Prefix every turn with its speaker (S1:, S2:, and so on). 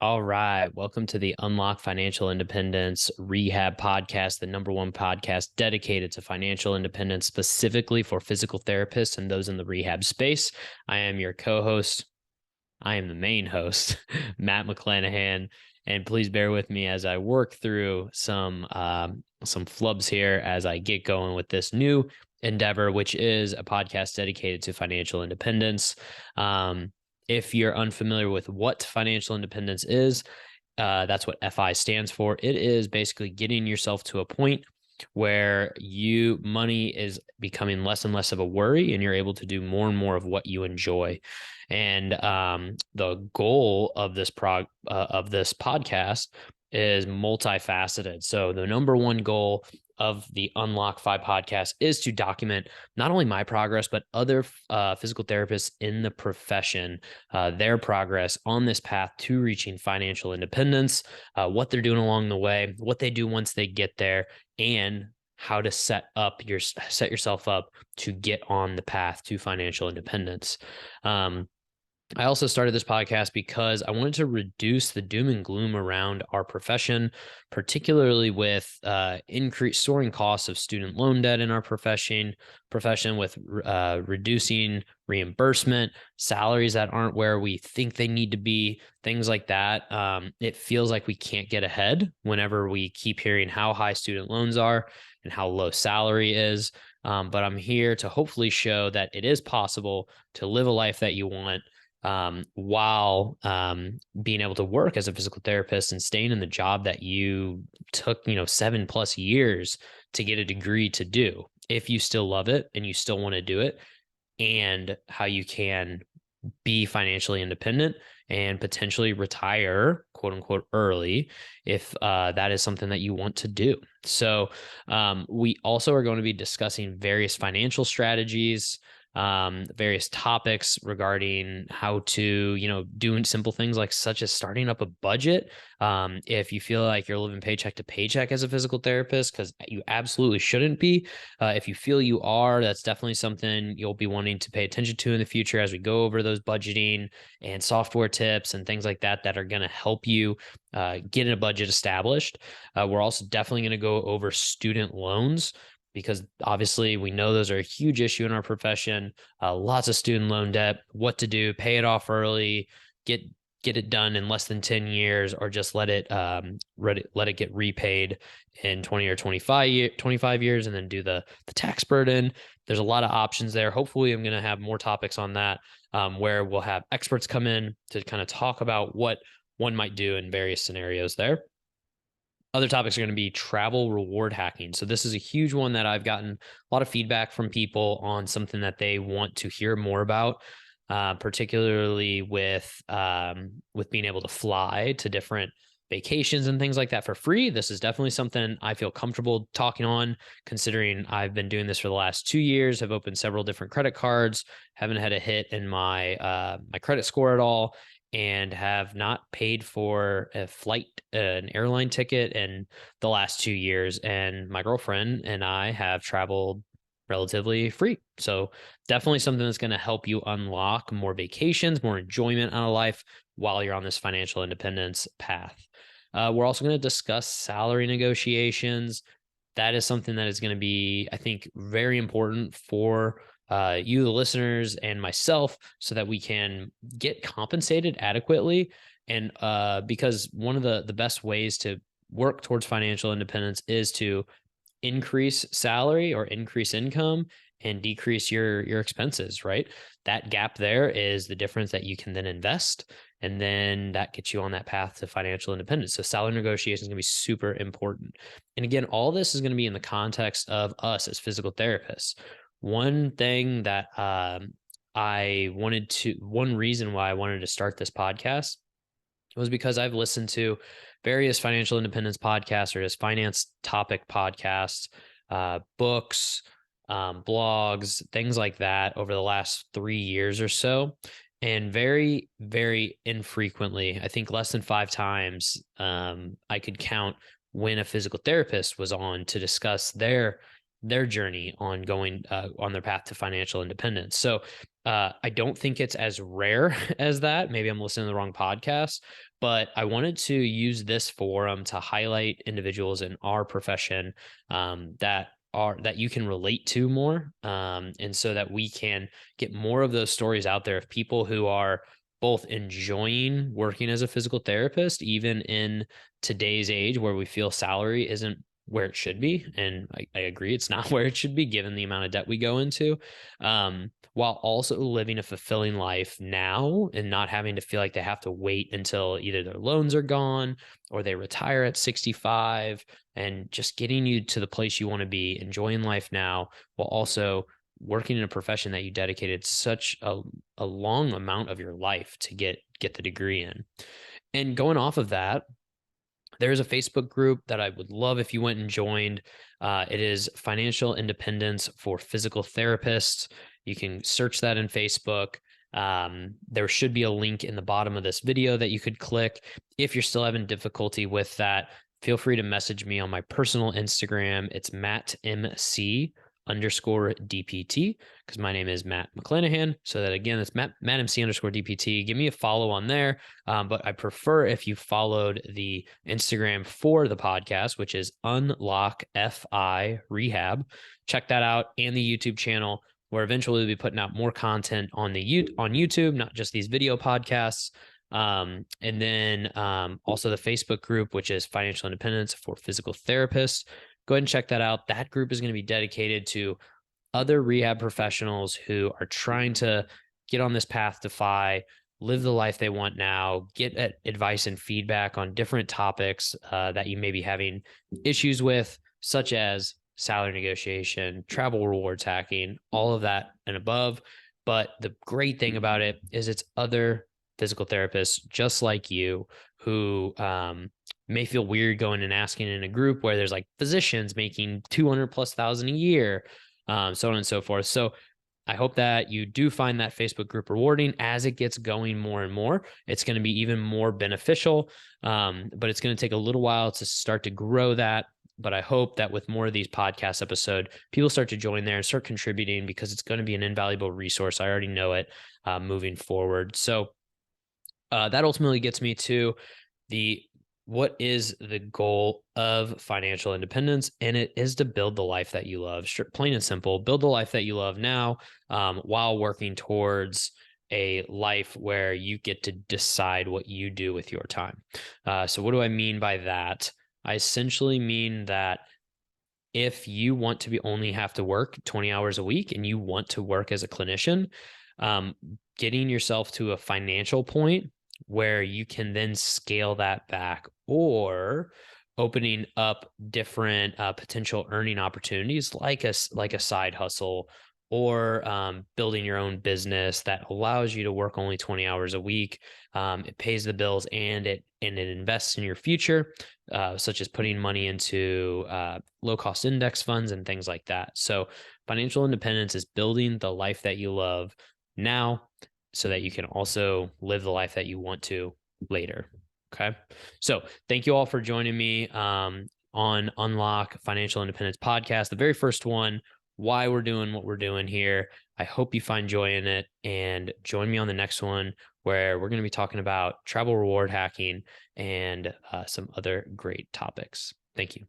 S1: All right. Welcome to the Unlock Financial Independence Rehab podcast, the number one podcast dedicated to financial independence, specifically for physical therapists and those in the rehab space. I am your co host. I am the main host, Matt McClanahan. And please bear with me as I work through some flubs here as I get going with this new endeavor, which is a podcast dedicated to financial independence. If you're unfamiliar with what financial independence is, that's what FI stands for. It is basically getting yourself to a point where money is becoming less and less of a worry, and you're able to do more and more of what you enjoy. And the goal of this podcast is multifaceted. So the number one goal of the Unlock Five podcast is to document not only my progress, but other physical therapists in the profession, their progress on this path to reaching financial independence, what they're doing along the way, what they do once they get there, and how to set yourself up to get on the path to financial independence. I also started this podcast because I wanted to reduce the doom and gloom around our profession, particularly with increased soaring costs of student loan debt in our profession with reducing reimbursement, salaries that aren't where we think they need to be, things like that. It feels like we can't get ahead whenever we keep hearing how high student loans are and how low salary is. But I'm here to hopefully show that it is possible to live a life that you want while being able to work as a physical therapist and staying in the job that you took, 7+ years to get a degree to do, if you still love it and you still want to do it, and how you can be financially independent and potentially retire, quote unquote, early, if that is something that you want to do. So we also are going to be discussing various financial strategies, various topics regarding how to, doing simple things like such as starting up a budget. If you feel like you're living paycheck to paycheck as a physical therapist, because you absolutely shouldn't be. If you feel you are, that's definitely something you'll be wanting to pay attention to in the future as we go over those budgeting and software tips and things like that are going to help you get a budget established. We're also definitely going to go over student loans, because obviously we know those are a huge issue in our profession. Lots of student loan debt, what to do, pay it off early, get it done in less than 10 years, or just let it get repaid in 20 or 25 years, and then do the tax burden. There's a lot of options there. Hopefully I'm going to have more topics on that, where we'll have experts come in to kind of talk about what one might do in various scenarios there. Other topics are going to be travel reward hacking. So this is a huge one that I've gotten a lot of feedback from people on, something that they want to hear more about, particularly with being able to fly to different vacations and things like that for free. This is definitely something I feel comfortable talking on, considering I've been doing this for the last 2 years. I've opened several different credit cards, haven't had a hit in my credit score at all, and have not paid for an airline ticket in the last 2 years. And my girlfriend and I have traveled relatively free. So definitely something that's going to help you unlock more vacations, more enjoyment out of life while you're on this financial independence path. We're also going to discuss salary negotiations. That is something that is going to be, I think, very important for you, the listeners, and myself, so that we can get compensated adequately. And because one of the best ways to work towards financial independence is to increase salary or increase income and decrease your expenses, right? That gap there is the difference that you can then invest, and then that gets you on that path to financial independence. So salary negotiation is going to be super important. And again, all this is going to be in the context of us as physical therapists. One thing that one reason why I wanted to start this podcast was because I've listened to various financial independence podcasts, or just finance topic podcasts, books, blogs, things like that over the last 3 years or so. And very, very infrequently, I think less than 5 times, I could count when a physical therapist was on to discuss their their journey on going on their path to financial independence. So I don't think it's as rare as that. Maybe I'm listening to the wrong podcast, but I wanted to use this forum to highlight individuals in our profession that you can relate to more, and so that we can get more of those stories out there of people who are both enjoying working as a physical therapist, even in today's age where we feel salary isn't where it should be. And I agree, it's not where it should be given the amount of debt we go into, while also living a fulfilling life now and not having to feel like they have to wait until either their loans are gone or they retire at 65, and just getting you to the place you want to be, enjoying life now while also working in a profession that you dedicated such a long amount of your life to get the degree in. And going off of that, there's a Facebook group that I would love if you went and joined. It is Financial Independence for Physical Therapists. You can search that in Facebook. There should be a link in the bottom of this video that you could click. If you're still having difficulty with that, feel free to message me on my personal Instagram. It's MattMC_DPT, because my name is Matt McClanahan. So that again, it's MattMC_DPT. Give me a follow on there. But I prefer if you followed the Instagram for the podcast, which is Unlock FI Rehab. Check that out, and the YouTube channel, where eventually we'll be putting out more content on YouTube, not just these video podcasts. And then also the Facebook group, which is Financial Independence for Physical Therapists. Go ahead and check that out. That group is going to be dedicated to other rehab professionals who are trying to get on this path to FI, live the life they want now, get advice and feedback on different topics that you may be having issues with, such as salary negotiation, travel rewards hacking, all of that and above. But the great thing about it is it's other physical therapists just like you who may feel weird going and asking in a group where there's like physicians making 200,000+ a year, so on and so forth. So I hope that you do find that Facebook group rewarding. As it gets going more and more, it's going to be even more beneficial, but it's going to take a little while to start to grow that. But I hope that with more of these podcast episodes, people start to join there and start contributing, because it's going to be an invaluable resource. I already know it, moving forward. So that ultimately gets me to what is the goal of financial independence? And it is to build the life that you love. Plain and simple, build the life that you love now, while working towards a life where you get to decide what you do with your time. So what do I mean by that? I essentially mean that if you want to only have to work 20 hours a week and you want to work as a clinician, getting yourself to a financial point where you can then scale that back, or opening up different potential earning opportunities like a side hustle, or building your own business that allows you to work only 20 hours a week. It pays the bills, and it invests in your future, such as putting money into low cost index funds and things like that. So financial independence is building the life that you love now, so that you can also live the life that you want to later. Okay. So thank you all for joining me on Unlock Financial Independence podcast, the very first one, why we're doing what we're doing here. I hope you find joy in it, and join me on the next one, where we're going to be talking about travel reward hacking and some other great topics. Thank you.